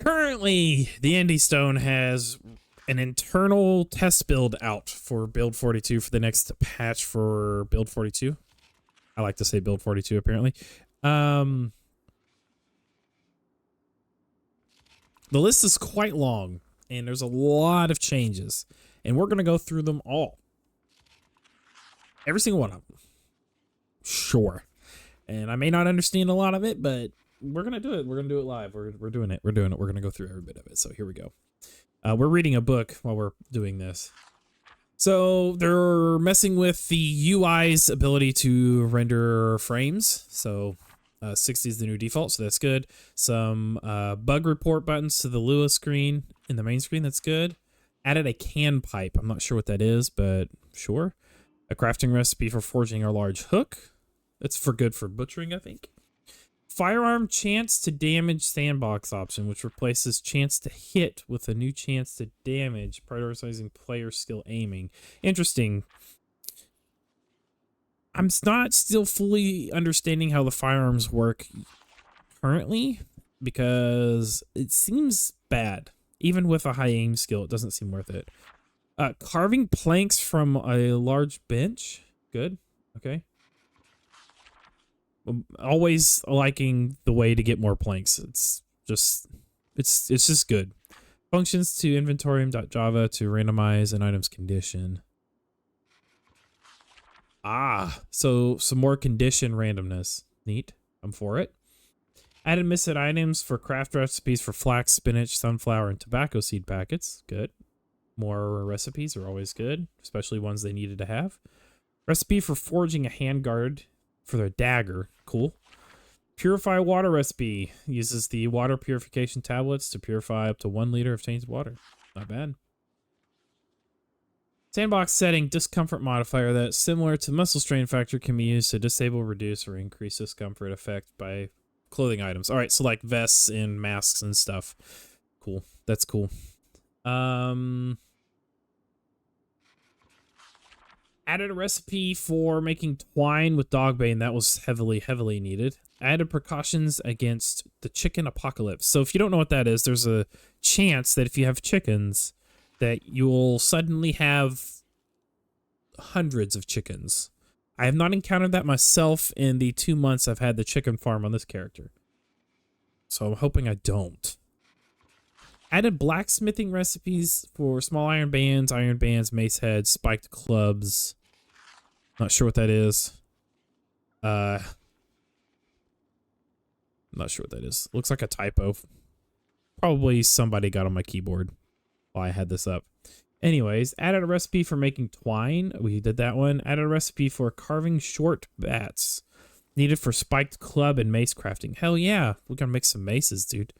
currently, the Indie Stone has an internal test build out for Build42 for the next patch for Build42. I like to say Build42 apparently. The list is quite long and there's a lot of changes, and we're going to go through them all. Every single one of them. Sure. And I may not understand a lot of it, but we're going to do it. We're going to do it live. We're doing it. We're doing it. We're going to go through every bit of it. So here we go. We're reading a book while we're doing this. So they're messing with the UI's ability to render frames. So 60 is the new default, so that's good. Some bug report buttons to the Lua screen in the main screen, that's good. Added a can pipe. I'm not sure what that is, but sure. A crafting recipe for forging a large hook. That's for good for butchering, I think. Firearm chance to damage sandbox option, which replaces chance to hit with a new chance to damage, prioritizing player skill aiming. Interesting. I'm not still fully understanding how the firearms work currently, because it seems bad. Even with a high aim skill, it doesn't seem worth it. Carving planks from a large bench. Good. Okay. Always liking the way to get more planks. It's just good. Functions to inventorium.java to randomize an item's condition. So some more condition randomness. Neat. I'm for it. Added missing items for craft recipes for flax, spinach, sunflower, and tobacco seed packets. Good. More recipes are always good, especially ones they needed to have. Recipe for forging a handguard for their dagger. Cool. Purify water recipe. Uses the water purification tablets to purify up to 1 liter of changed water. Not bad. Sandbox setting discomfort modifier that, similar to muscle strain factor, can be used to disable, reduce, or increase discomfort effect by clothing items. All right, so like vests and masks and stuff. Cool. That's cool. Added a recipe for making twine with dogbane. That was heavily needed. Added precautions against the chicken apocalypse. So if you don't know what that is, there's a chance that if you have chickens, that you'll suddenly have hundreds of chickens. I have not encountered that myself in the 2 months I've had the chicken farm on this character. So I'm hoping I don't. Added blacksmithing recipes for small iron bands, mace heads, spiked clubs. Not sure what that is. Not sure what that is. Looks like a typo. Probably somebody got on my keyboard while I had this up. Anyways, added a recipe for making twine. We did that one. Added a recipe for carving short bats. Needed for spiked club and mace crafting. Hell yeah. We're gonna make some maces, dude.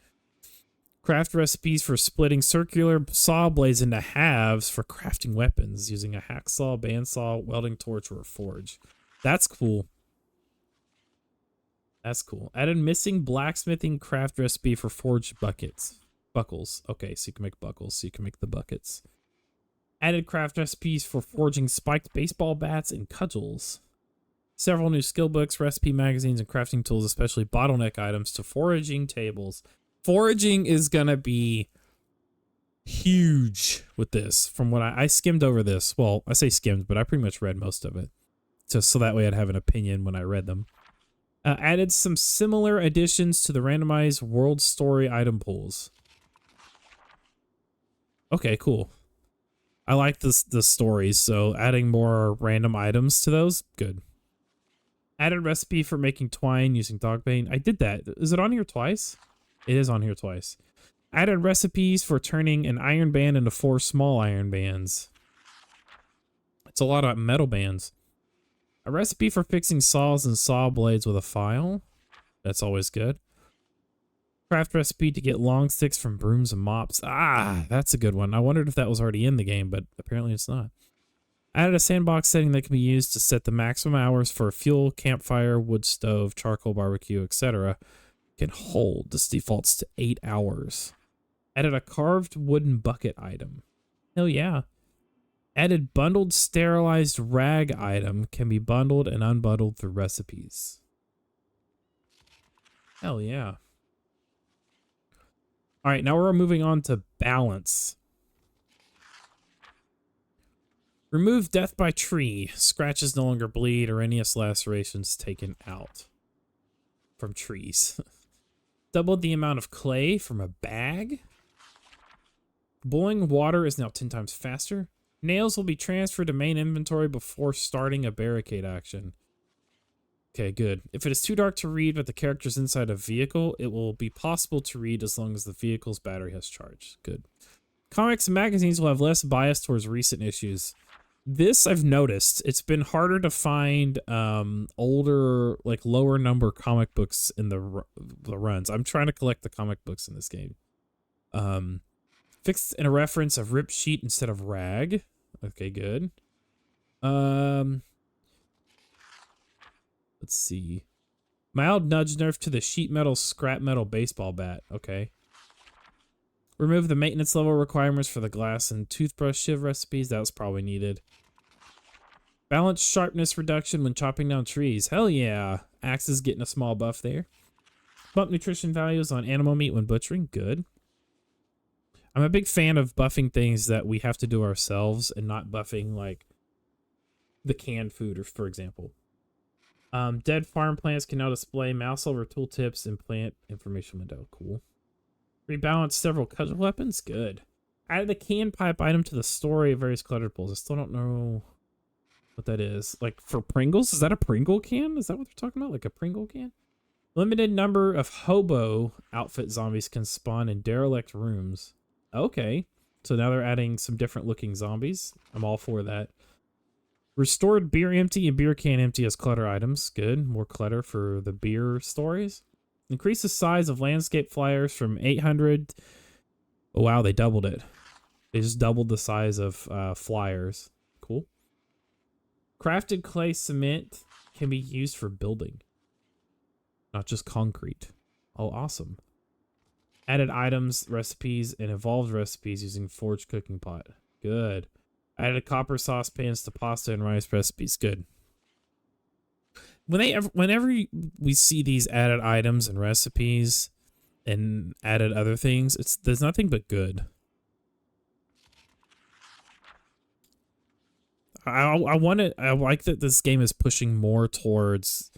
Craft recipes for splitting circular saw blades into halves for crafting weapons using a hacksaw, bandsaw, welding torch, or a forge. That's cool. That's cool. Added missing blacksmithing craft recipe for forged buckles. Okay, so you can make buckles, so you can make the buckets. Added craft recipes for forging spiked baseball bats and cudgels. Several new skill books, recipe magazines, and crafting tools, especially bottleneck items, to foraging tables. Foraging is gonna be huge with this. From what I skimmed over this. Well, I say skimmed, but I pretty much read most of it, just so that way I'd have an opinion when I read them. Added some similar additions to the randomized world story item pools. Okay, cool. I like the stories, so adding more random items to those, good. Added recipe for making twine using dogbane. I did that. Is it on here twice? It is on here twice. Added recipes for turning an iron band into 4 small iron bands. It's a lot of metal bands. A recipe for fixing saws and saw blades with a file. That's always good. Craft recipe to get long sticks from brooms and mops. That's a good one. I wondered if that was already in the game, but apparently it's not. Added a sandbox setting that can be used to set the maximum hours for fuel, campfire, wood stove, charcoal barbecue, etc. Can hold. This defaults to 8 hours. Added a carved wooden bucket item. Hell yeah. Added bundled sterilized rag item. Can be bundled and unbundled through recipes. Hell yeah. All right, now we're moving on to balance. Remove death by tree. Scratches no longer bleed or any lacerations taken out from trees. Double the amount of clay from a bag. Boiling water is now 10 times faster. Nails will be transferred to main inventory before starting a barricade action. Okay, good. If it is too dark to read but the character's inside a vehicle, it will be possible to read as long as the vehicle's battery has charged. Good. Comics and magazines will have less bias towards recent issues. This I've noticed. It's been harder to find older, like lower number comic books in the runs. I'm trying to collect the comic books in this game. Fixed in a reference of rip sheet instead of rag. Okay, good. Let's see. Mild nudge nerf to the sheet metal scrap metal baseball bat. Okay. Remove the maintenance level requirements for the glass and toothbrush shiv recipes. That was probably needed. Balance sharpness reduction when chopping down trees. Hell yeah. Axe is getting a small buff there. Bump nutrition values on animal meat when butchering. Good. I'm a big fan of buffing things that we have to do ourselves and not buffing like the canned food, or for example. Dead farm plants can now display mouse over tooltips and plant information window. Cool. Rebalance several cudgel weapons. Good. Added a can pipe item to the story of various cluttered pulls. I still don't know what that is. Like for Pringles? Is that a Pringle can? Is that what they're talking about? Like a Pringle can? Limited number of hobo outfit zombies can spawn in derelict rooms. Okay. So now they're adding some different looking zombies. I'm all for that. Restored beer empty and beer can empty as clutter items. Good. More clutter for the beer stories. Increase the size of landscape flyers from 800. Oh, wow, they doubled it. They just doubled the size of flyers. Cool. Crafted clay cement can be used for building, not just concrete. Oh, awesome. Added items, recipes, and evolved recipes using forged cooking pot. Good. Added copper saucepans to pasta and rice recipes. Good. Whenever we see these added items and recipes and added other things, there's nothing but good. I like that this game is pushing more towards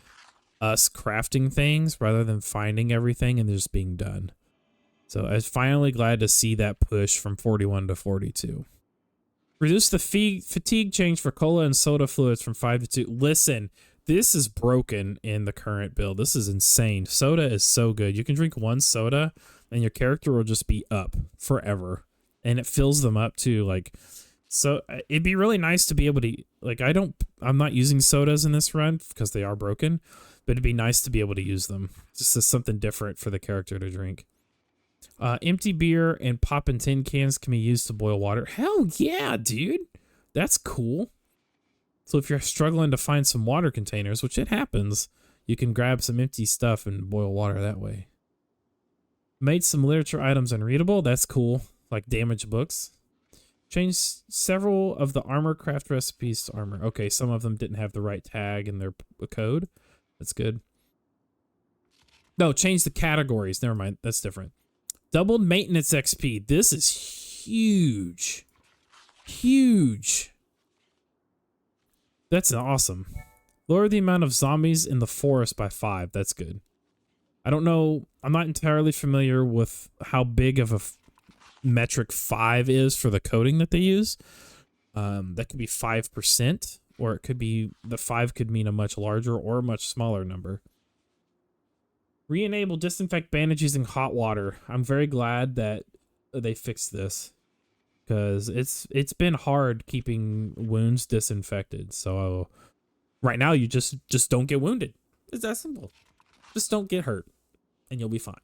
us crafting things rather than finding everything and just being done. So I was finally glad to see that push from 41 to 42. Reduce the fatigue change for cola and soda fluids from 5 to 2. Listen, this is broken in the current build. This is insane. Soda is so good. You can drink one soda and your character will just be up forever. And it fills them up too. Like, so it'd be really nice to be able to, like, I'm not using sodas in this run because they are broken, but it'd be nice to be able to use them. Just as something different for the character to drink. Empty beer and pop and tin cans can be used to boil water. Hell yeah, dude. That's cool. So if you're struggling to find some water containers, which it happens, you can grab some empty stuff and boil water that way. Made some literature items unreadable. That's cool. Like damaged books. Changed several of the armor craft recipes to armor. Okay, some of them didn't have the right tag in their code. That's good. No, change the categories. Never mind. That's different. Doubled maintenance XP. This is huge. Huge. That's awesome. Lower the amount of zombies in the forest by 5. That's good. I don't know. I'm not entirely familiar with how big of a metric 5 is for the coding that they use. That could be 5%, or it could be the 5 could mean a much larger or a much smaller number. Re-enable disinfect bandage using hot water. I'm very glad that they fixed this because it's been hard keeping wounds disinfected. So right now you just don't get wounded. It's that simple. Just don't get hurt and you'll be fine.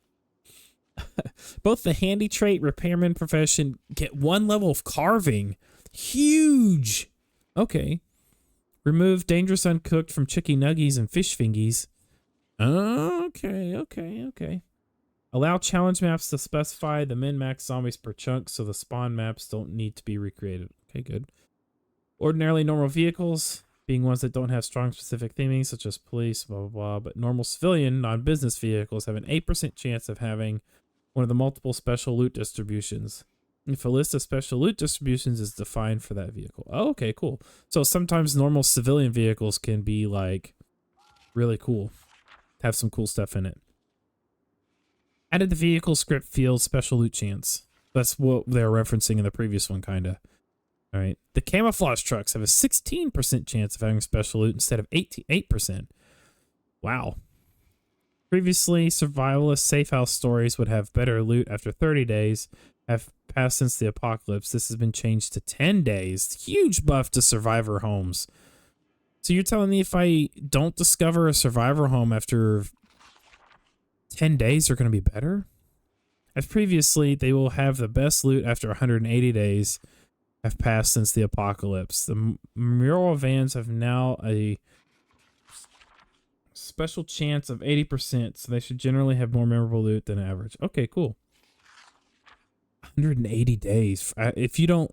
Both the handy trait repairman profession get 1 level of carving. Huge. Okay. Remove dangerous uncooked from chicky nuggies and fish fingies. Okay. Allow challenge maps to specify the min-max zombies per chunk so the spawn maps don't need to be recreated. Okay, good. Ordinarily normal vehicles, being ones that don't have strong specific theming, such as police, blah, blah, blah. But normal civilian, non-business vehicles have an 8% chance of having one of the multiple special loot distributions. If a list of special loot distributions is defined for that vehicle. Oh, okay, cool. So sometimes normal civilian vehicles can be like really cool. Have some cool stuff in it. Added the vehicle script field special loot chance. That's what they're referencing in the previous one, kinda. All right. The camouflage trucks have a 16% chance of having special loot instead of 8%. Wow. Previously, survivalist safe house stories would have better loot after 30 days. Have passed since the apocalypse. This has been changed to 10 days. Huge buff to survivor homes. So you're telling me if I don't discover a survivor home after 10 days, they're going to be better? As previously, they will have the best loot after 180 days have passed since the apocalypse. The mural vans have now a special chance of 80%, so they should generally have more memorable loot than average. Okay, cool. 180 days. If you don't...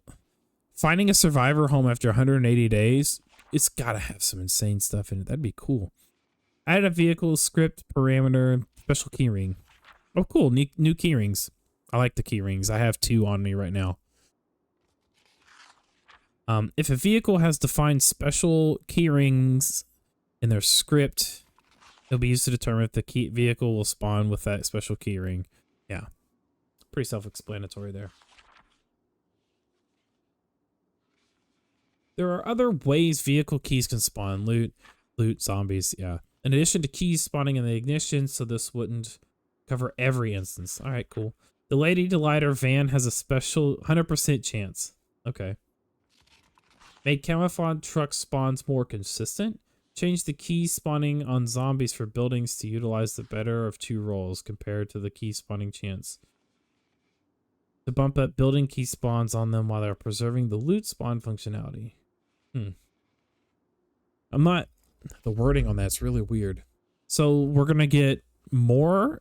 Finding a survivor home after 180 days, it's got to have some insane stuff in it. That'd be cool. Add a vehicle script parameter, special keyring. Oh, cool. New keyrings. I like the keyrings. I have 2 on me right now. If a vehicle has defined special keyrings in their script, it'll be used to determine if the vehicle will spawn with that special keyring. Yeah. Pretty self-explanatory there. There are other ways vehicle keys can spawn. Loot, zombies, yeah. In addition to keys spawning in the ignition, so this wouldn't cover every instance. All right, cool. The Lady Delighter van has a special 100% chance. Okay. Make camouflage truck spawns more consistent. Change the key spawning on zombies for buildings to utilize the better of 2 rolls compared to the key spawning chance. To bump up building key spawns on them while they're preserving the loot spawn functionality. The wording on that's really weird. So we're going to get a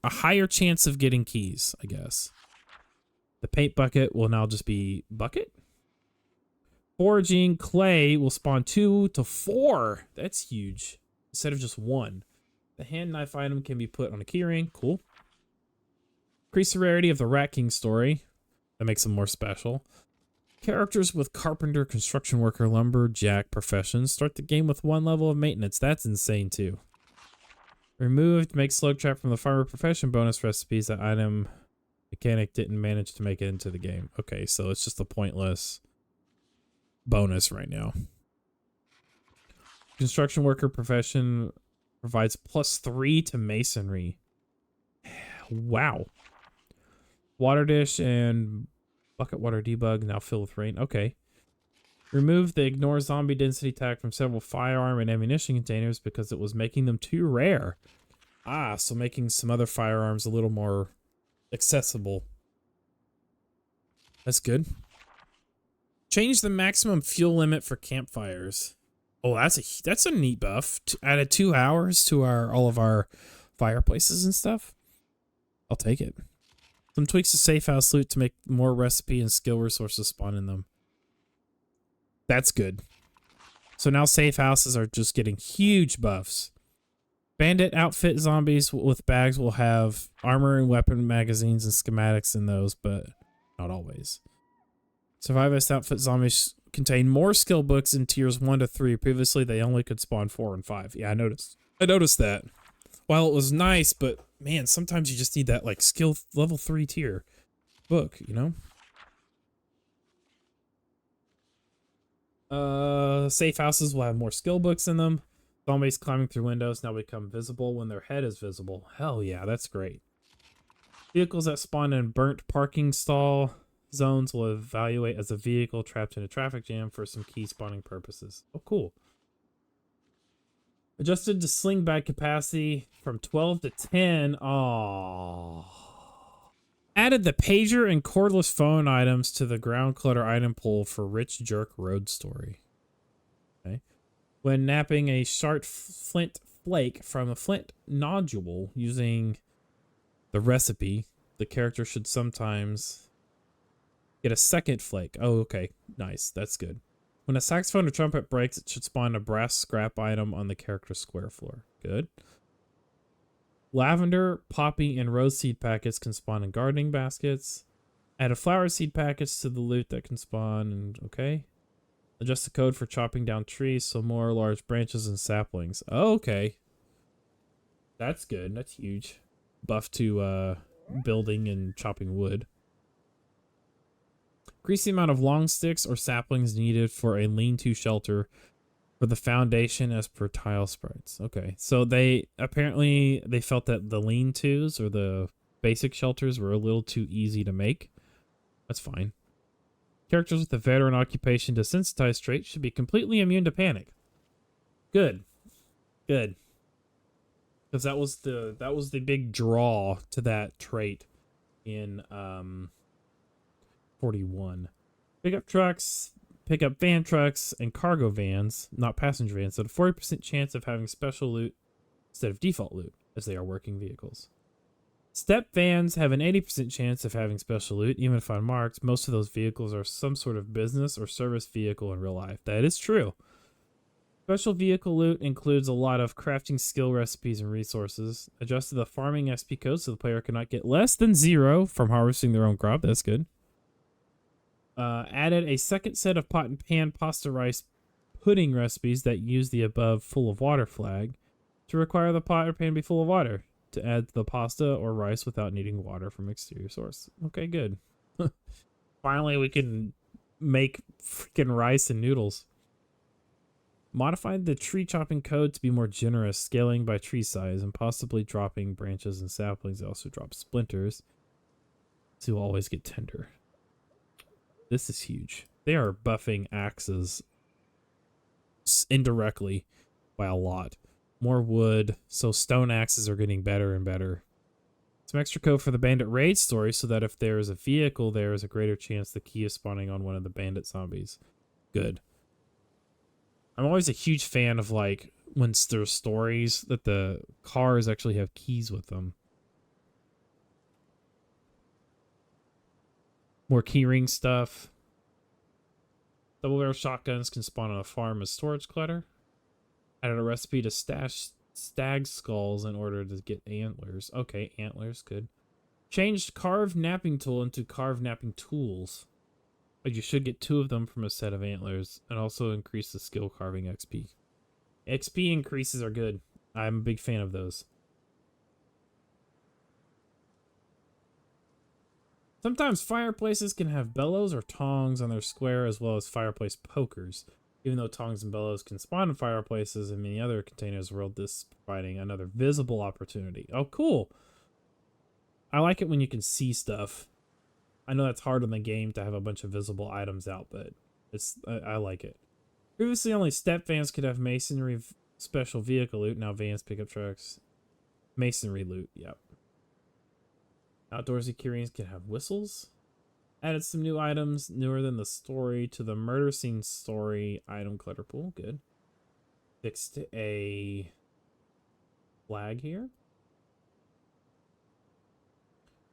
higher chance of getting keys, I guess. The paint bucket will now just be bucket. Foraging clay will spawn 2 to 4. That's huge. Instead of just 1. The hand knife item can be put on a keyring. Cool. Increase the rarity of the Rat King story. That makes them more special. Characters with carpenter, construction worker, lumberjack professions start the game with 1 level of maintenance. That's insane too. Removed, make slug trap from the farmer profession bonus recipes. That item mechanic didn't manage to make it into the game. Okay, so it's just a pointless bonus right now. Construction worker profession provides +3 to masonry. Wow. Water dish and bucket water debug now filled with rain. Okay. Remove the ignore zombie density tag from several firearm and ammunition containers because it was making them too rare. Ah, so making some other firearms a little more accessible. That's good. Change the maximum fuel limit for campfires. Oh, that's a neat buff. Added 2 hours to all of our fireplaces and stuff. I'll take it. Some tweaks to safe house loot to make more recipe and skill resources spawn in them. That's good. So now safe houses are just getting huge buffs. Bandit outfit zombies with bags will have armor and weapon magazines and schematics in those, but not always. Survivalist outfit zombies contain more skill books in tiers 1 to 3. Previously, they only could spawn 4 and 5. Yeah, I noticed that. While it was nice, but man, sometimes you just need that like skill level 3 tier book, you know? Safe houses will have more skill books in them. Zombies climbing through windows now become visible when their head is visible. Hell yeah, that's great. Vehicles that spawn in burnt parking stall zones will evaluate as a vehicle trapped in a traffic jam for some key spawning purposes. Oh, cool. Adjusted to sling bag capacity from 12 to 10. Oh. Added the pager and cordless phone items to the ground clutter item pool for Rich Jerk Road Story. Okay. When napping a sharp flint flake from a flint nodule using the recipe, the character should sometimes get a second flake. Oh, okay. Nice. That's good. When a saxophone or trumpet breaks, it should spawn a brass scrap item on the character's square floor. Good. Lavender, poppy, and rose seed packets can spawn in gardening baskets. Added flower seed packets to the loot that can spawn, and okay. Adjust the code for chopping down trees so more large branches and saplings. Oh, okay. That's good. That's huge. Buff to building and chopping wood. Increase the amount of long sticks or saplings needed for a lean-to shelter for the foundation as per tile sprites. Okay, so they apparently they felt that the lean-tos or the basic shelters were a little too easy to make. That's fine. Characters with a veteran occupation desensitized trait should be completely immune to panic. Good. Good. Because that was the big draw to that trait in 41. Pickup trucks, pickup van trucks, and cargo vans, not passenger vans, had a 40% chance of having special loot instead of default loot, as they are working vehicles. Step vans have an 80% chance of having special loot, even if unmarked. Most of those vehicles are some sort of business or service vehicle in real life. That is true. Special vehicle loot includes a lot of crafting skill recipes and resources. Adjusted the farming SP code so the player cannot get less than 0 from harvesting their own crop. That's good. Added a second set of pot and pan pasta rice pudding recipes that use the above full of water flag to require the pot or pan be full of water to add the pasta or rice without needing water from exterior source. Okay, good. Finally, we can make freaking rice and noodles. Modified the tree chopping code to be more generous, scaling by tree size and possibly dropping branches and saplings. They also drop splinters to always get tender. This is huge. They are buffing axes indirectly by a lot. More wood, so stone axes are getting better and better. Some extra code for the bandit raid story so that if there is a vehicle, there is a greater chance the key is spawning on one of the bandit zombies. Good. I'm always a huge fan of, like, when there's stories that the cars actually have keys with them. More keyring stuff. Double barrel shotguns can spawn on a farm as storage clutter. Added a recipe to stash stag skulls in order to get antlers. Okay, antlers, good. Changed carved napping tool into carved napping tools. But you should get 2 of them from a set of antlers, and also increase the skill carving XP. XP increases are good. I'm a big fan of those. Sometimes fireplaces can have bellows or tongs on their square, as well as fireplace pokers. Even though tongs and bellows can spawn in fireplaces and many other containers of the world, this is providing another visible opportunity. Oh, cool. I like it when you can see stuff. I know that's hard in the game to have a bunch of visible items out, but I like it. Previously, only step vans could have masonry special vehicle loot. Now vans, pickup trucks, masonry loot. Yep. Outdoorsy Kyrians can have whistles. Added some new items, newer than the story, to the murder scene story item clutter pool. Good. Fixed a flag here.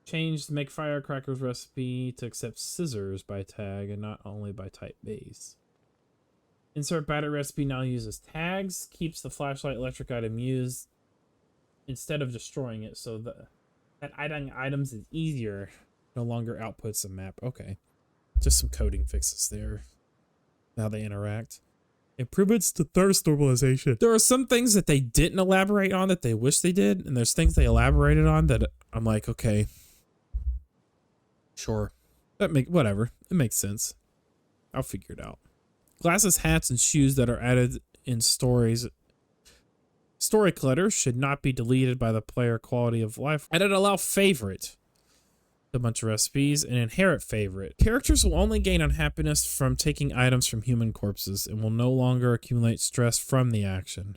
Changed make firecrackers recipe to accept scissors by tag and not only by type base. Insert battery recipe now uses tags. Keeps the flashlight electric item used instead of destroying it, so that adding items is easier. No longer outputs a map. Okay. Just some coding fixes there. How they interact. Improvements to thirst normalization. There are some things that they didn't elaborate on that they wish they did, and there's things they elaborated on that I'm like, okay. Sure. Whatever. It makes sense. I'll figure it out. Glasses, hats, and shoes that are added in stories. Story clutter should not be deleted by the player quality of life. Added allow favorite. A bunch of recipes and inherit favorite. Characters will only gain unhappiness from taking items from human corpses and will no longer accumulate stress from the action.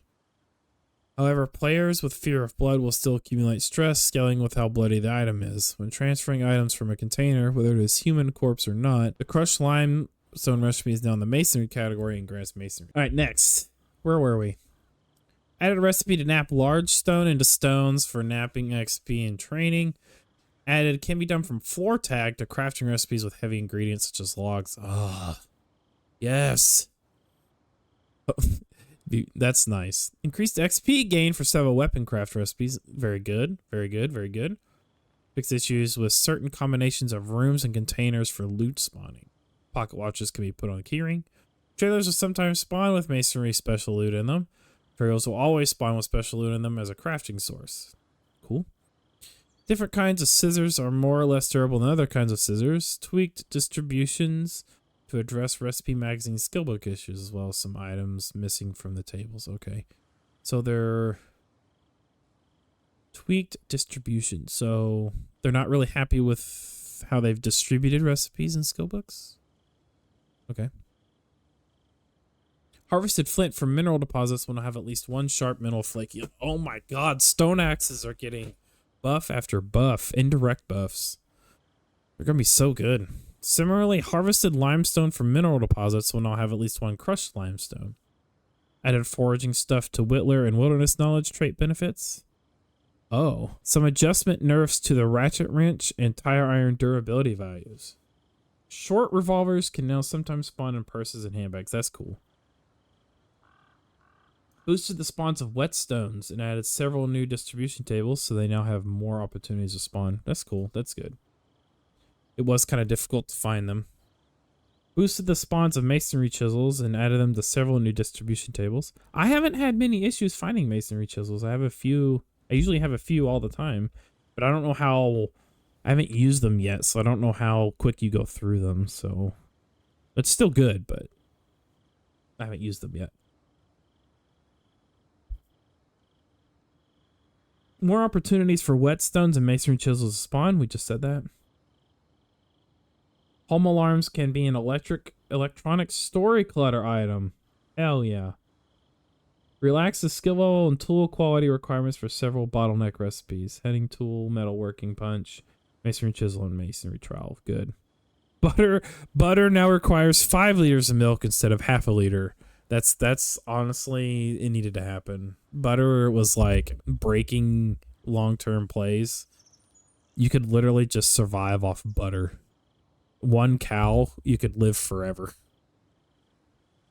However, players with fear of blood will still accumulate stress, scaling with how bloody the item is. When transferring items from a container, whether it is human corpse or not, the crushed limestone recipe is now in the masonry category and grants masonry. Alright, next. Where were we? Added a recipe to nap large stone into stones for napping XP and training. Added can be done from floor tag to crafting recipes with heavy ingredients such as logs. Ah, yes. That's nice. Increased XP gain for several weapon craft recipes. Very good. Very good. Very good. Fix issues with certain combinations of rooms and containers for loot spawning. Pocket watches can be put on a keyring. Trailers will sometimes spawn with masonry special loot in them. Trailers will always spawn with special loot in them as a crafting source. Cool. Different kinds of scissors are more or less durable than other kinds of scissors. Tweaked distributions to address recipe magazine skillbook issues, as well as some items missing from the tables. Okay. So they're tweaked distribution. So they're not really happy with how they've distributed recipes in skillbooks. Okay. Harvested flint from mineral deposits will have at least one sharp mineral flake yield. Oh my god, stone axes are getting buff after buff, indirect buffs. They're gonna be so good. Similarly, harvested limestone from mineral deposits will now have at least one crushed limestone. Added foraging stuff to Whittler and wilderness knowledge trait benefits. Oh, some adjustment nerfs to the ratchet wrench and tire iron durability values. Short revolvers can now sometimes spawn in purses and handbags. That's cool. Boosted the spawns of whetstones and added several new distribution tables, so they now have more opportunities to spawn. That's cool. That's good. It was kind of difficult to find them. Boosted the spawns of masonry chisels and added them to several new distribution tables. I haven't had many issues finding masonry chisels. I have a few. I usually have a few all the time, but I don't know how. I haven't used them yet, so I don't know how quick you go through them. So it's still good, but I haven't used them yet. More opportunities for whetstones and masonry chisels to spawn. We just said that. Home alarms can be an electronic story clutter item. Hell yeah. Relax the skill level and tool quality requirements for several bottleneck recipes. Heading tool, metalworking punch, masonry chisel, and masonry trowel. Good. Butter now requires 5 liters of milk instead of half a liter. That's honestly, it needed to happen. Butter was like breaking long-term plays. You could literally just survive off butter. One cow, you could live forever.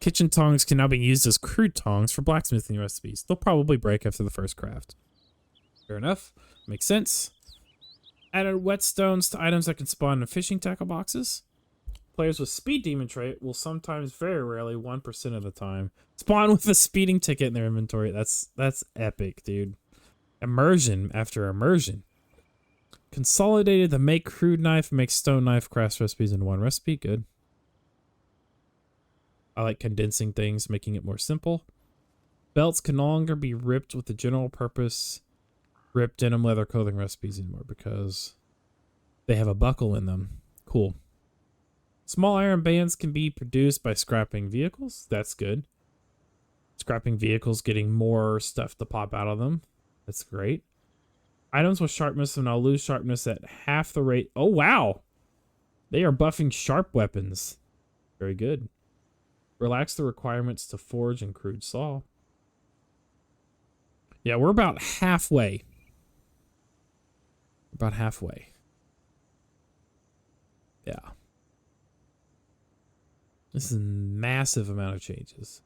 Kitchen tongs can now be used as crude tongs for blacksmithing recipes. They'll probably break after the first craft. Fair enough. Makes sense. Added whetstones to items that can spawn in fishing tackle boxes. Players with speed demon trait will sometimes, very rarely, 1% of the time, spawn with a speeding ticket in their inventory. That's epic, dude. Immersion after immersion. Consolidated the make crude knife, make stone knife crafts recipes in one recipe. Good. I like condensing things, making it more simple. Belts can no longer be ripped with the general purpose ripped denim leather clothing recipes anymore because they have a buckle in them. Cool. Small iron bands can be produced by scrapping vehicles. That's good. Scrapping vehicles, getting more stuff to pop out of them. That's great. Items with sharpness will now lose sharpness at half the rate. Oh, wow. They are buffing sharp weapons. Very good. Relax the requirements to forge and crude saw. Yeah, we're about halfway. About halfway. Yeah. This is a massive amount of changes.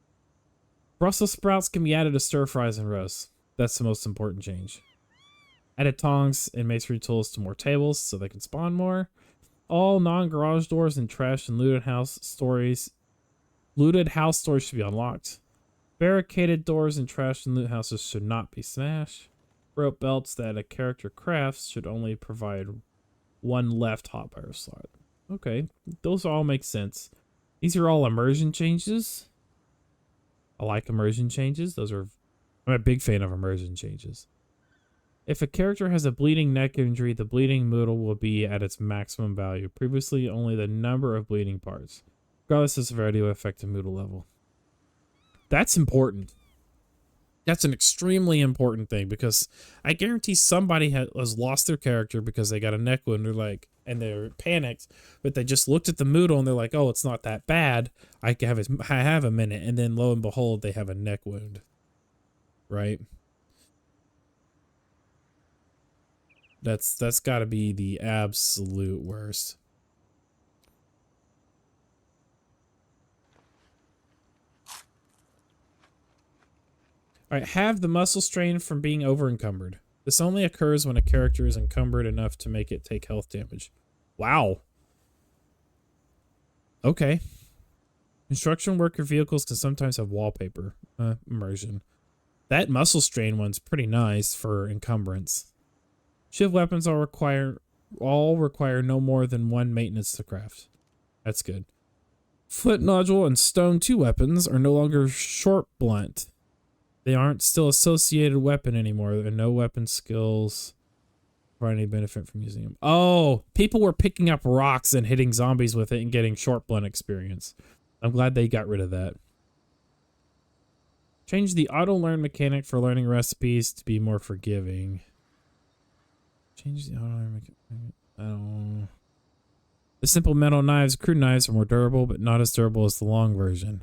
Brussels sprouts can be added to stir fries and roasts. That's the most important change. Added tongs and masonry tools to more tables so they can spawn more. All non-garage doors and trash and looted house stories should be unlocked. Barricaded doors and trash and loot houses should not be smashed. Rope belts that a character crafts should only provide one left hotbar slot. Okay, those all make sense. These are all immersion changes. I like immersion changes. I'm a big fan of immersion changes. If a character has a bleeding neck injury, the bleeding modal will be at its maximum value. Previously, only the number of bleeding parts. Regardless of severity will affect the modal level. That's important. That's an extremely important thing because I guarantee somebody has lost their character because they got a neck wound. And they're panicked, but they just looked at the Moodle and they're like, "Oh, it's not that bad. I have a minute," and then lo and behold, they have a neck wound. Right? That's got to be the absolute worst. All right, have the muscle strain from being over encumbered. This only occurs when a character is encumbered enough to make it take health damage. Wow. Okay. Construction worker vehicles can sometimes have wallpaper immersion. That muscle strain one's pretty nice for encumbrance. Shiv weapons all require no more than one maintenance to craft. That's good. Flint nodule and stone 2 weapons are no longer short blunt. They aren't still associated weapon anymore, and no weapon skills provide any benefit from using them. Oh, people were picking up rocks and hitting zombies with it and getting short blunt experience. I'm glad they got rid of that. Change the auto-learn mechanic for learning recipes to be more forgiving. Change the auto-learn mechanic. I don't know. The simple metal knives, crude knives, are more durable, but not as durable as the long version.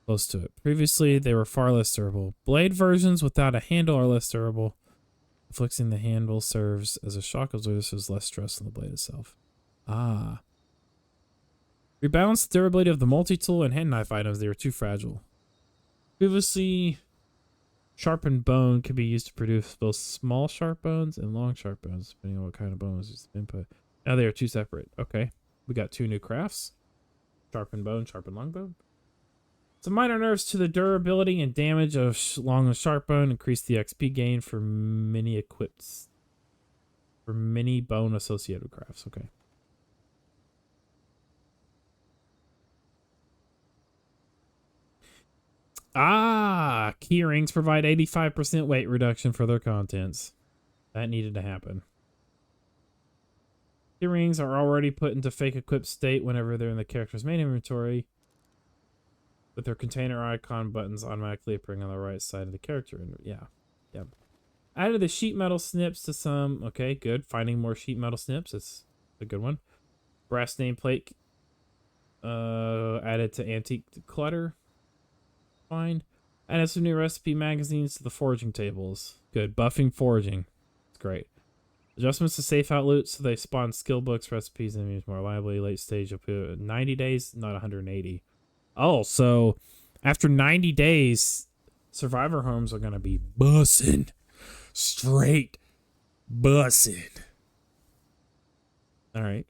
Close to it. Previously, they were far less durable. Blade versions without a handle are less durable. Afflicting the handle serves as a shock absorber, so there's less stress on the blade itself. Ah. Rebalance the durability of the multi-tool and hand knife items. They were too fragile. Previously, sharpened bone could be used to produce both small sharp bones and long sharp bones, depending on what kind of bone was used as input. Now they are two separate. Okay. We got 2 new crafts. Sharpened bone, sharpened long bone. Some minor nerfs to the durability and damage of long and sharp bone. Increase the XP gain for many equips. For many bone associated crafts. Okay. Ah, key rings provide 85% weight reduction for their contents. That needed to happen. Key rings are already put into fake equipped state whenever they're in the character's main inventory, with their container icon buttons automatically appearing on the right side of the character. Yeah. Added the sheet metal snips to some. Okay, good. Finding more sheet metal snips. It's a good one. Brass nameplate added to antique clutter. Fine. Added some new recipe magazines to the foraging tables. Good. Buffing foraging. It's great. Adjustments to safe out loot so they spawn skill books, recipes, and enemies more reliably. Late stage up to 90 days, not 180. Oh, so after 90 days, survivor homes are going to be bussin'. Straight bussin'. All right.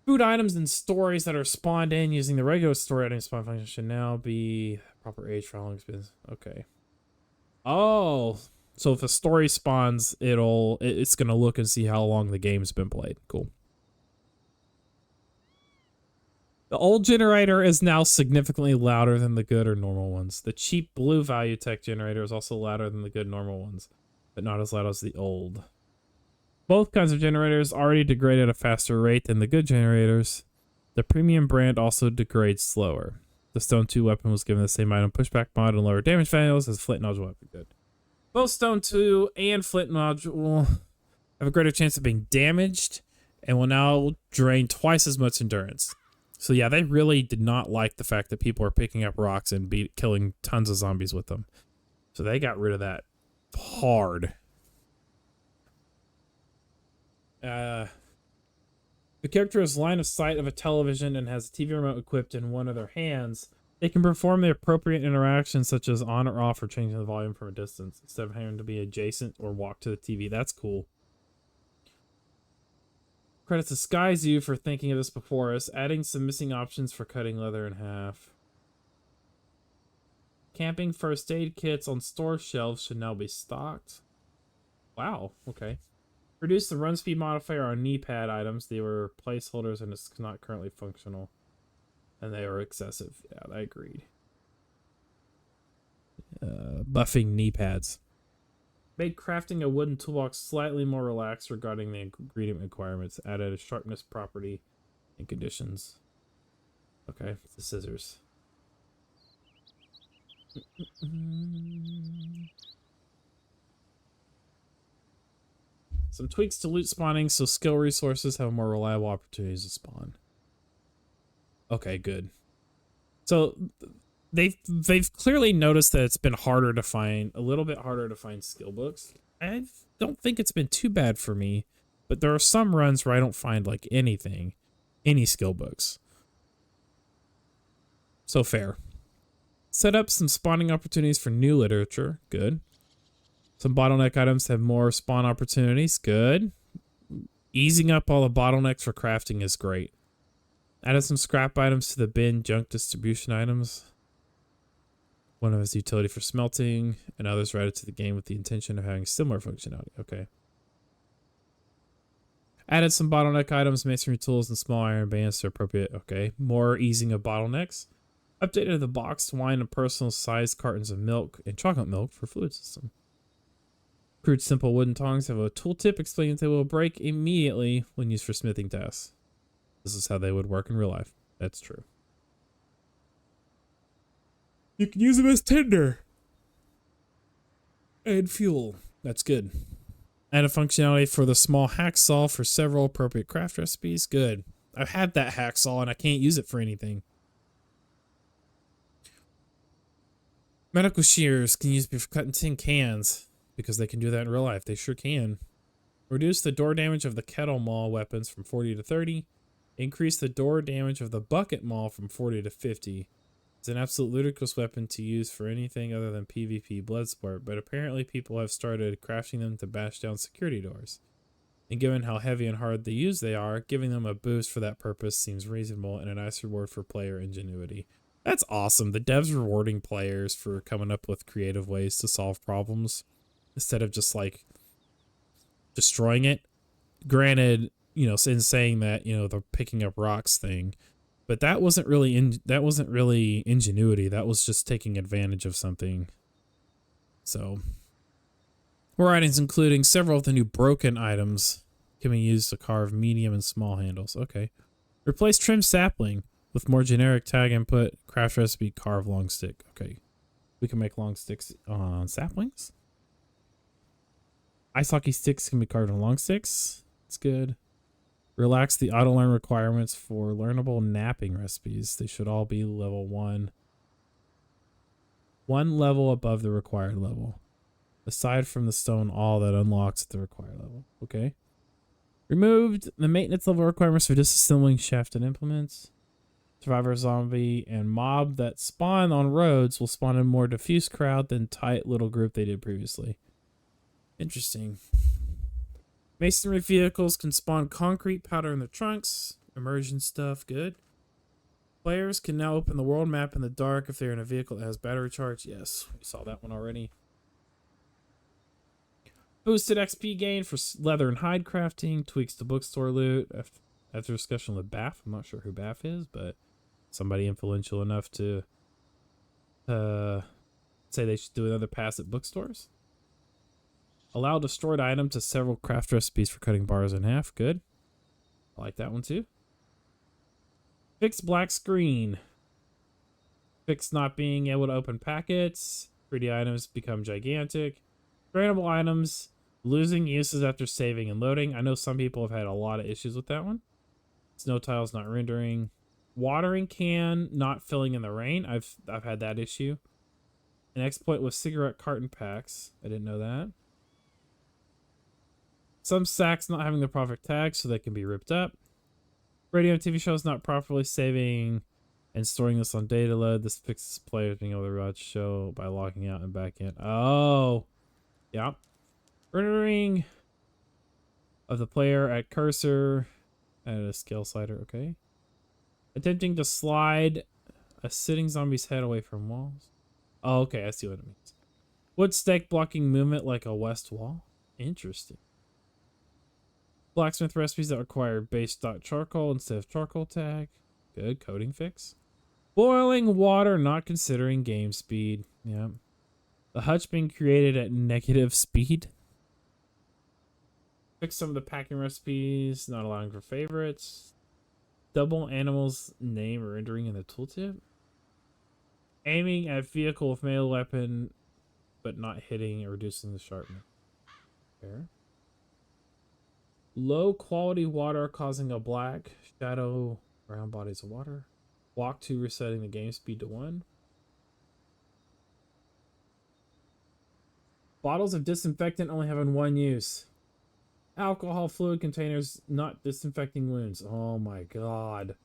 Food items and stories that are spawned in using the regular story item spawn function should now be proper age for how long it's been. Okay. Oh, so if a story spawns, it's going to look and see how long the game's been played. Cool. The old generator is now significantly louder than the good or normal ones. The cheap blue value tech generator is also louder than the good normal ones, but not as loud as the old. Both kinds of generators already degrade at a faster rate than the good generators. The premium brand also degrades slower. The Stone 2 weapon was given the same item pushback mod and lower damage values as Flint Nodule weapon did. Both Stone 2 and Flint Nodule have a greater chance of being damaged and will now drain twice as much endurance. So yeah, they really did not like the fact that people are picking up rocks and killing tons of zombies with them. So they got rid of that hard. The character has line of sight of a television and has a TV remote equipped in one of their hands. They can perform the appropriate interactions such as on or off or changing the volume from a distance instead of having to be adjacent or walk to the TV. That's cool. Credits to SkyZoo for thinking of this before us, adding some missing options for cutting leather in half. Camping first aid kits on store shelves should now be stocked. Wow, okay. Reduce the run speed modifier on knee pad items. They were placeholders and it's not currently functional. And they were excessive. Yeah, I agreed. Buffing knee pads. Made crafting a wooden toolbox slightly more relaxed regarding the ingredient requirements. Added a sharpness property and conditions. Okay, the scissors. Some tweaks to loot spawning so skill resources have more reliable opportunities to spawn. Okay, good. So they've clearly noticed that it's been harder to find, a little bit harder to find skill books. I don't think it's been too bad for me, but there are some runs where I don't find like any skill books. So fair. Set up some spawning opportunities for new literature. Good. Some bottleneck items have more spawn opportunities. Good. Easing up all the bottlenecks for crafting is great. Added some scrap items to the bin, junk distribution items. One of his utility for smelting, and others were added to the game with the intention of having similar functionality. Okay. Added some bottleneck items, masonry tools, and small iron bands to appropriate. Okay. More easing of bottlenecks. Updated the boxed wine and personal sized cartons of milk and chocolate milk for fluid system. Crude simple wooden tongs have a tooltip explaining that they will break immediately when used for smithing tasks. This is how they would work in real life. That's true. You can use them as tinder and fuel. That's good. Add a functionality for the small hacksaw for several appropriate craft recipes. Good. I've had that hacksaw and I can't use it for anything. Medical shears can use for cutting tin cans because they can do that in real life. They sure can. Reduce the door damage of the kettle maul weapons from 40 to 30. Increase the door damage of the bucket maul from 40 to 50. It's an absolute ludicrous weapon to use for anything other than PvP Bloodsport, but apparently people have started crafting them to bash down security doors. And given how heavy and hard to use they are, giving them a boost for that purpose seems reasonable and a nice reward for player ingenuity. That's awesome. The devs rewarding players for coming up with creative ways to solve problems instead of just like destroying it. Granted, you know, in saying that, you know, the picking up rocks thing, but that wasn't really ingenuity. That was just taking advantage of something. So, more items including several of the new broken items can be used to carve medium and small handles. Okay. Replace trim sapling with more generic tag input. Craft recipe, carve long stick. Okay. We can make long sticks on saplings. Ice hockey sticks can be carved on long sticks. It's good. Relax the auto-learn requirements for learnable napping recipes. They should all be level 1. One level above the required level. Aside from the stone all that unlocks at the required level. Okay. Removed the maintenance level requirements for disassembling shafted implements. Survivor, zombie, and mob that spawn on roads will spawn in a more diffuse crowd than tight little group they did previously. Interesting. Masonry vehicles can spawn concrete powder in their trunks. Immersion stuff, good. Players can now open the world map in the dark if they're in a vehicle that has battery charge. Yes, we saw that one already. Boosted XP gain for leather and hide crafting. Tweaks to bookstore loot. After discussion with Baff, I'm not sure who Baff is, but somebody influential enough to say they should do another pass at bookstores. Allow destroyed item to several craft recipes for cutting bars in half. Good. I like that one too. Fix black screen. Fix not being able to open packets. 3D items become gigantic. Grantable items losing uses after saving and loading. I know some people have had a lot of issues with that one. Snow tiles not rendering. Watering can not filling in the rain. I've had that issue. An exploit with cigarette carton packs. I didn't know that. Some sacks not having the proper tag so they can be ripped up. Radio and TV shows not properly saving and storing this on data load. This fixes players being able to watch show by logging out and back in. Oh, yeah. Rendering of the player at cursor. Add a scale slider. Okay. Attempting to slide a sitting zombie's head away from walls. Oh, okay. I see what it means. Wood stake blocking movement like a west wall. Interesting. Blacksmith recipes that require base stock charcoal instead of charcoal tag. Good. Coding fix. Boiling water not considering game speed. Yeah. The hutch being created at negative speed. Fix some of the packing recipes, not allowing for favorites. Double animal's name or rendering in the tooltip. Aiming at vehicle with melee weapon, but not hitting or reducing the sharpness. Fair. Low quality water causing a black shadow around bodies of water. Walk 2 resetting the game speed to 1. Bottles of disinfectant only having 1 use. Alcohol fluid containers not disinfecting wounds. Oh my god.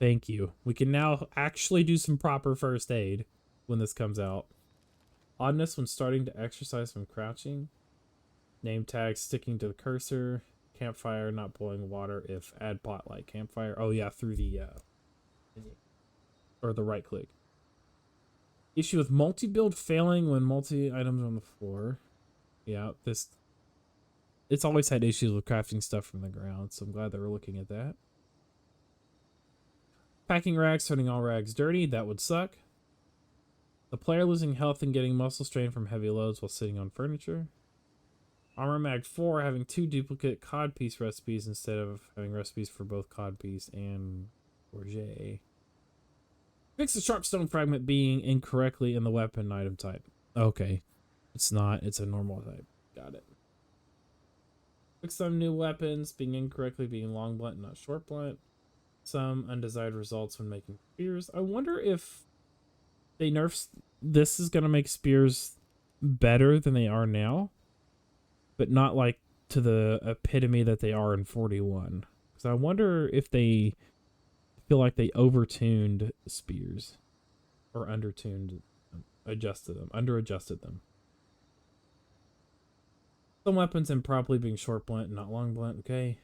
Thank you. We can now actually do some proper first aid when this comes out. Oddness when starting to exercise from crouching. Name tag sticking to the cursor. Campfire not boiling water if add pot light. Campfire. Oh yeah, through the or the right click. Issue with multi-build failing when multi-items on the floor. Yeah, this... It's always had issues with crafting stuff from the ground, so I'm glad that we're looking at that. Packing rags, turning all rags dirty. That would suck. The player losing health and getting muscle strain from heavy loads while sitting on furniture. Armor Mag 4 having 2 duplicate codpiece recipes instead of having recipes for both codpiece and Forget. Fix the sharpstone fragment being incorrectly in the weapon item type. Okay. It's not. It's a normal type. Got it. Fix some new weapons being incorrectly being long blunt, not short blunt. Some undesired results when making spears. I wonder if they nerf this is going to make spears better than they are now, but not like to the epitome that they are in 41. Because I wonder if they feel like they overtuned spears or undertuned, underadjusted them. Some weapons improperly being short blunt, not long blunt. Okay.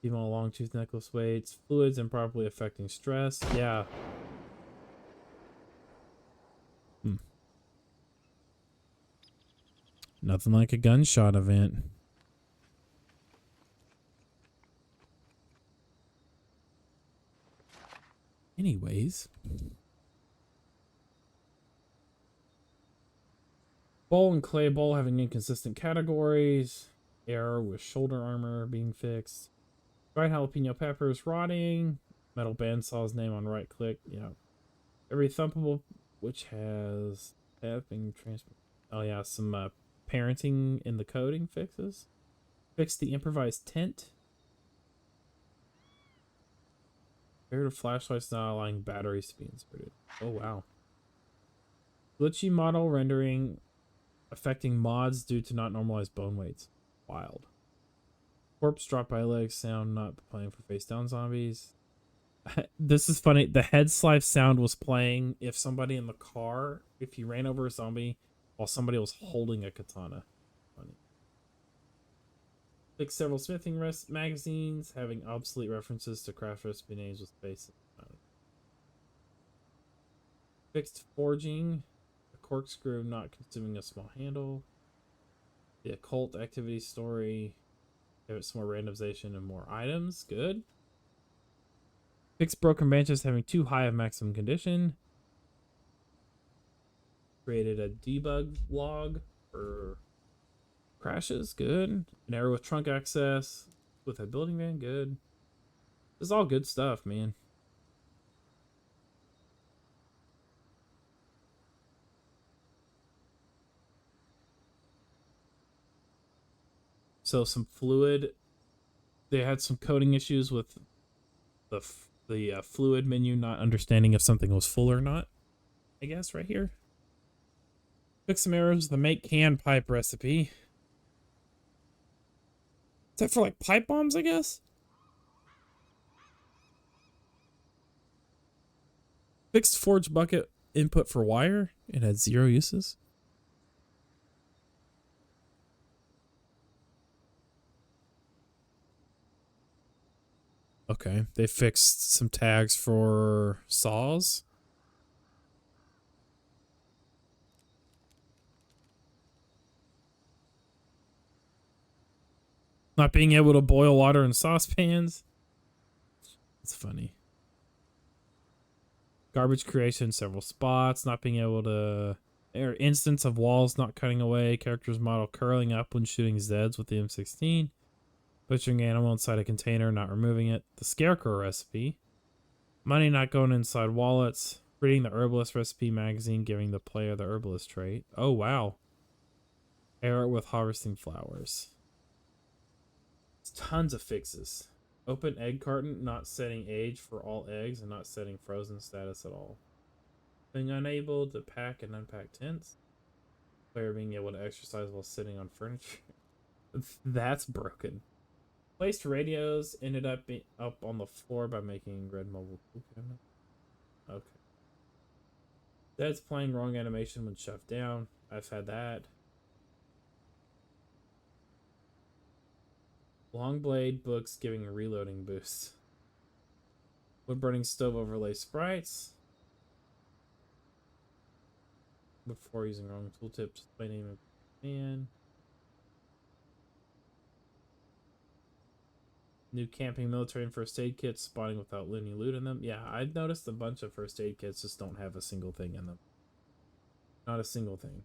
Even a long tooth necklace weights. Fluids improperly affecting stress. Yeah. Nothing like a gunshot event. Anyways. Bowl and clay bowl having inconsistent categories. Error with shoulder armor being fixed. Dried jalapeno peppers rotting. Metal bandsaw's name on right click. Yeah. Every thumpable which has being transferred. Oh yeah, some parenting in the coding fixes. Fix the improvised tent. Comparative flashlights not allowing batteries to be inserted. Oh wow. Glitchy model rendering affecting mods due to not normalized bone weights. Wild. Corpse dropped by legs sound not playing for face down zombies. This is funny. The head slice sound was playing if somebody in the car, if you ran over a zombie while somebody was holding a katana. Funny. Fix several smithing magazines having obsolete references to craft recipe names with space. Fixed forging. A corkscrew not consuming a small handle. The occult activity story. Give it some more randomization and more items. Good. Fixed broken branches having too high of maximum condition. Created a debug log for crashes. Good. An error with trunk access with a building van. Good. This is all good stuff, man. So some fluid. They had some coding issues with the fluid menu not understanding if something was full or not. I guess right here. Fix some errors. The make can pipe recipe. Is that for like pipe bombs, I guess? Fixed forge bucket input for wire. It had 0 uses. Okay, they fixed some tags for saws. Not being able to boil water in saucepans. It's funny. Garbage creation in several spots. Not being able to... Or instance of walls not cutting away. Character's model curling up when shooting Zeds with the M16. Butchering animal inside a container, not removing it. The scarecrow recipe. Money not going inside wallets. Reading the herbalist recipe magazine, giving the player the herbalist trait. Oh, wow. Error with harvesting flowers. It's tons of fixes. Open egg carton, not setting age for all eggs and not setting frozen status at all. Being unable to pack and unpack tents. Player being able to exercise while sitting on furniture. That's broken. Placed radios ended up up on the floor by making red mobile tool cabinet. Okay. That's playing wrong animation when shoved down. I've had that. Long blade books giving a reloading boost. Wood burning stove overlay sprites. Before using wrong tooltip, just by name of man. New camping military and first aid kits spawning without any loot in them. Yeah, I've noticed a bunch of first aid kits just don't have a single thing in them. Not a single thing.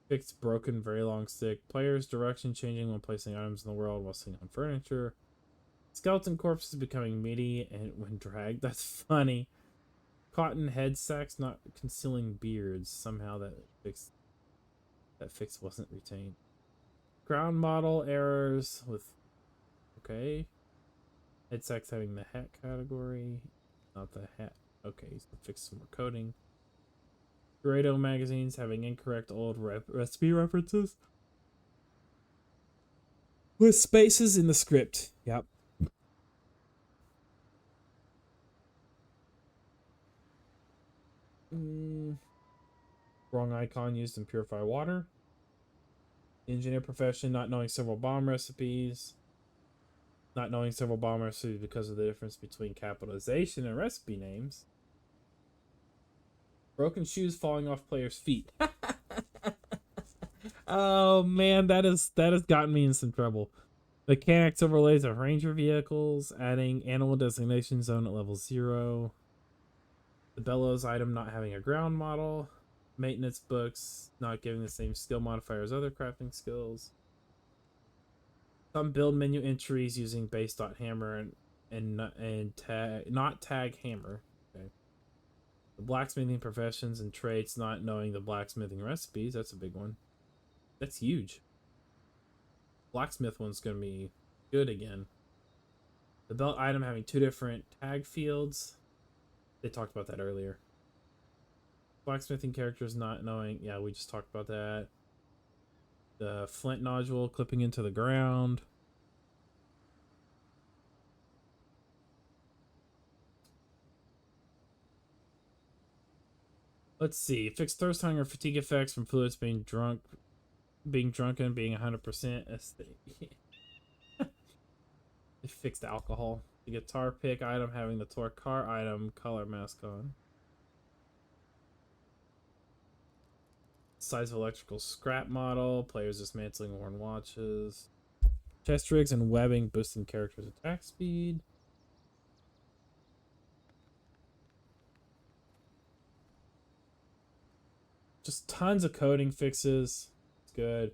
Fixed broken very long stick. Players direction changing when placing items in the world while sitting on furniture. Skeleton corpses becoming meaty and when dragged. That's funny. Cotton head sacks not concealing beards. Somehow that fix wasn't retained. Ground model errors with okay. Head sacks having the hat category. Not the hat. Okay, so fix some more coding. Dorado magazines having incorrect old recipe references. With spaces in the script. Yep. Wrong icon used in purify water. Engineer profession not knowing several bomb recipes. Not knowing several bomb recipes because of the difference between capitalization and recipe names. Broken shoes falling off players' feet. Oh man, that has gotten me in some trouble. Mechanics overlays of ranger vehicles, adding animal designation zone at level 0. The bellows item not having a ground model. Maintenance books not giving the same skill modifier as other crafting skills. Some build menu entries using base.hammer and tag hammer. Okay. The blacksmithing professions and traits not knowing the blacksmithing recipes. That's a big one. That's huge. Blacksmith one's gonna be good again. The belt item having 2 different tag fields. They talked about that earlier. Blacksmithing characters not knowing. Yeah, we just talked about that. The flint nodule clipping into the ground. Let's see. Fixed thirst, hunger, fatigue effects from fluids being drunken, being 100%. They fixed alcohol. The guitar pick item having the torque car item color mask on. Size of electrical scrap model. Players dismantling worn watches. Chest rigs and webbing boosting characters' attack speed. Just tons of coding fixes. It's good.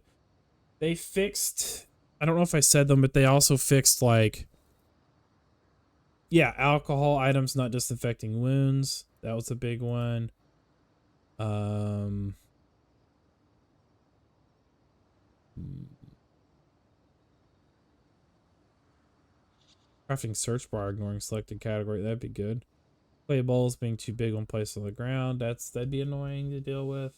They fixed, I don't know if I said them, but they also fixed like, yeah, alcohol items not disinfecting wounds. That was a big one. Crafting search bar ignoring selected category. That'd be good. Play bowls being too big when placed on the ground. That'd be annoying to deal with.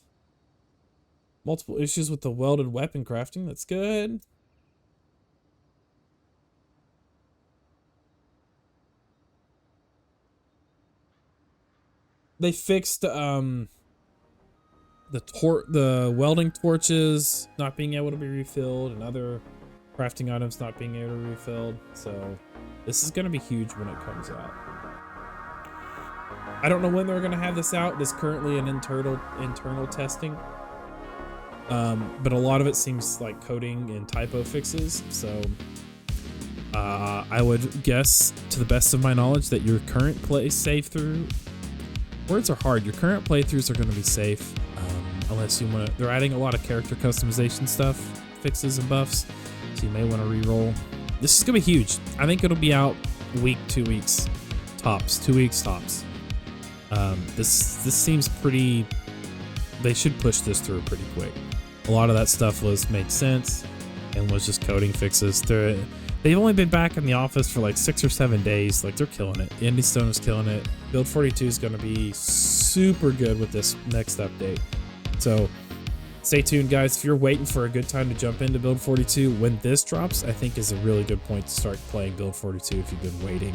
Multiple issues with the welded weapon crafting. That's good. They fixed the welding torches not being able to be refilled and other crafting items not being able to be refilled. So this is going to be huge when it comes out. I don't know when they're going to have this out. It is currently an internal testing. But a lot of it seems like coding and typo fixes. So I would guess, to the best of my knowledge, that your current save through. Words are hard. Your current playthroughs are going to be safe, unless you want to. They're adding a lot of character customization stuff, fixes and buffs, so you may want to re-roll. This is going to be huge. I think it'll be out week, 2 weeks tops. 2 weeks tops. This seems pretty. They should push this through pretty quick. A lot of that stuff made sense and was just coding fixes. They've only been back in the office for like 6 or 7 days. Like, they're killing it. Indy Stone is killing it. Build42 is going to be super good with this next update. So Stay tuned, guys. If you're waiting for a good time to jump into Build 42, when this drops, I think is a really good point to start playing Build 42 if you've been waiting.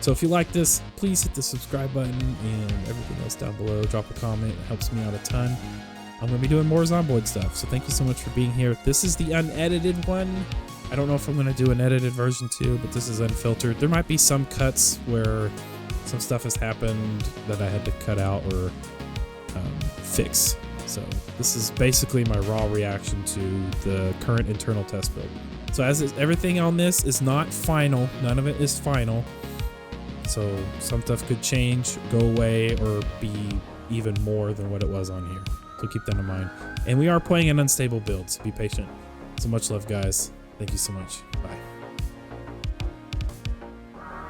So if you like this, please hit the subscribe button and everything else down below. Drop a comment. It helps me out a ton. I'm going to be doing more Zomboid stuff, so thank you so much for being here. This is the unedited one. I don't know if I'm going to do an edited version too, but this is unfiltered. There might be some cuts where some stuff has happened that I had to cut out or fix. So this is basically my raw reaction to the current internal test build. So as is, everything on this is not final. None of it is final. So some stuff could change, go away, or be even more than what it was on here. So keep that in mind. And we are playing an unstable build, so be patient. So much love, guys. Thank you so much. Bye.